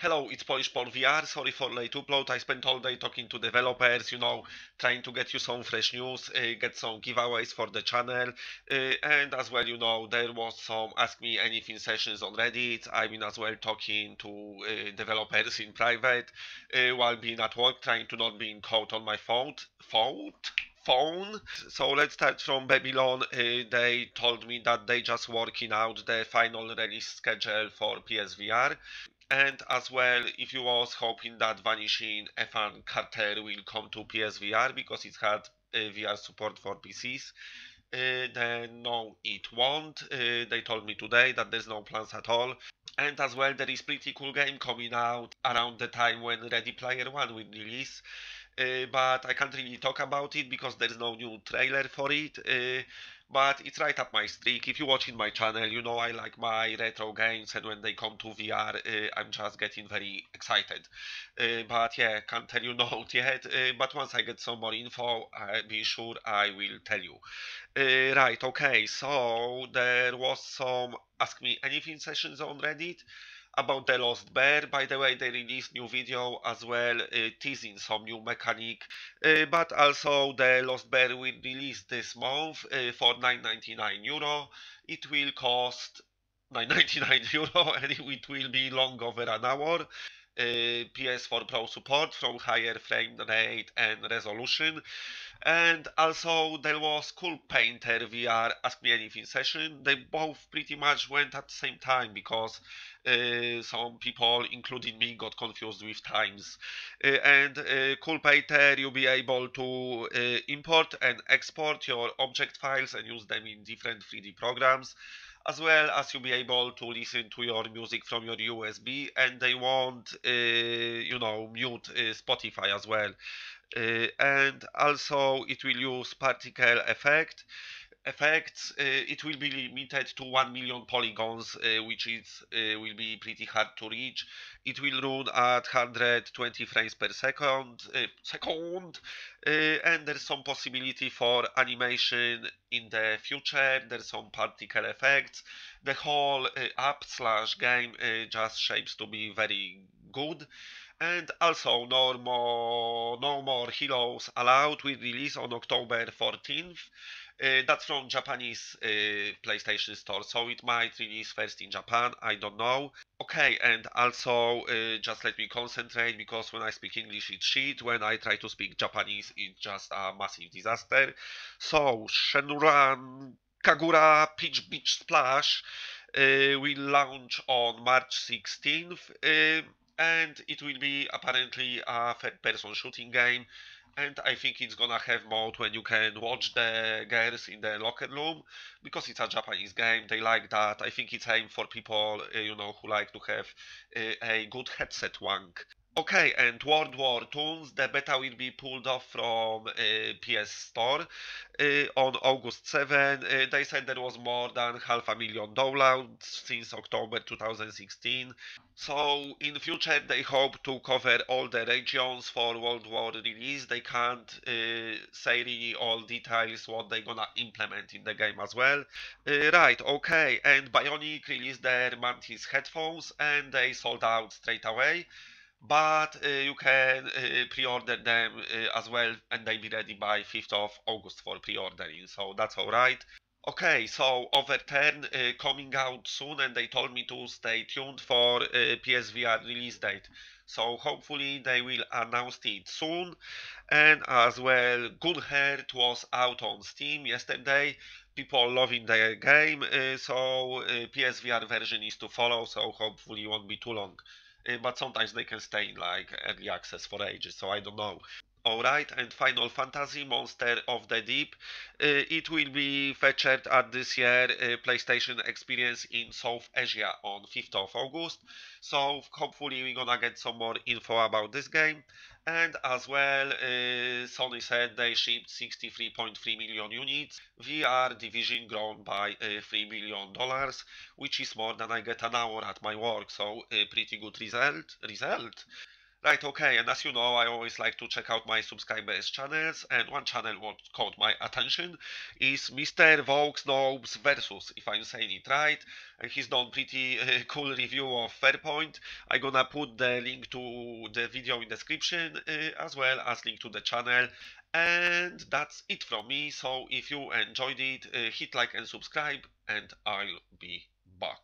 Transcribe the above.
Hello, it's POLISHPORN VR. Sorry for late upload. I spent all day talking to developers, trying to get you some fresh news, get some giveaways for the channel, and as well, there was some Ask Me Anything sessions on Reddit. I've been as well talking to developers in private while being at work, trying to not being caught on my phone. So let's start from Babylon. They told me that they just working out the final release schedule for PSVR. And as well, if you was hoping that Vanishing F1 Carter will come to PSVR because it had VR support for PCs, then no, it won't. They told me today that there's no plans at all. And as well, there is pretty cool game coming out around the time when Ready Player One will release. But I can't really talk about it because there's no new trailer for it. But it's right up my streak. If you're watching my channel, you know I like my retro games, and when they come to VR, I'm just getting very excited. But yeah, can't tell you not yet. But once I get some more info, I'll be sure I will tell you. Right, okay, so there was some Ask Me Anything sessions on Reddit about the Lost Bear. By the way, they released new video as well, teasing some new mechanic. But also the Lost Bear will release this month for €9.99. It will cost €9.99 and it will be long over an hour. PS4 Pro support from higher frame rate and resolution. And also there was COOLPAINTR VR Ask Me Anything session. They both pretty much went at the same time because some people, including me, got confused with times. COOLPAINTR, you'll be able to import and export your object files and use them in different 3D programs, as well as you'll be able to listen to your music from your USB, and they won't, mute Spotify as well. And also it will use particle effects. It will be limited to 1 million polygons, which is will be pretty hard to reach. It will run at 120 frames per second, and there's some possibility for animation in the future. There's some particle effects. The whole app/game just shapes to be very good. And also, no more heroes allowed will release on October 14th. That's from Japanese PlayStation Store, so it might release first in Japan, I don't know. Okay, and also just let me concentrate because when I speak English it's shit, when I try to speak Japanese it's just a massive disaster. So, SENRAN KAGURA Peach Beach Splash will launch on March 16th. And it will be apparently a third-person shooting game, and I think it's gonna have mode when you can watch the girls in the locker room, because it's a Japanese game. They like that. I think it's aimed for people, who like to have a good headset wank. Okay, and War Toons, the beta will be pulled off from PS Store on August 7. They said there was more than $500,000 downloads since October 2016. So in future they hope to cover all the regions for World War release. They can't say really all details what they're gonna implement in the game as well. Right, okay, and BIONIK released their Mantis headphones and they sold out straight away, but you can pre-order them as well, and they'll be ready by 5th of August for pre-ordering, so that's alright. Okay, so Overturn coming out soon, and they told me to stay tuned for PSVR release date. So hopefully they will announce it soon. And as well, GUNHEART was out on Steam yesterday. People loving the game, so PSVR version is to follow, so hopefully it won't be too long. But sometimes they can stay in like early access for ages, so I don't know. Alright, and Final Fantasy Monster of the Deep. It will be featured at this year PlayStation Experience in South Asia on 5th of August. So hopefully we're gonna get some more info about this game. And as well, Sony said they shipped 63.3 million units. VR Division grown by $3 billion, which is more than I get an hour at my work. So pretty good result. Right, okay, and as you know, I always like to check out my subscribers' channels, and one channel what caught my attention is Mr. VAUX NOBES versus, if I'm saying it right, and he's done pretty cool review of FARPOINT. I'm gonna put the link to the video in description, as well as link to the channel, and that's it from me. So if you enjoyed it, hit like and subscribe, and I'll be back.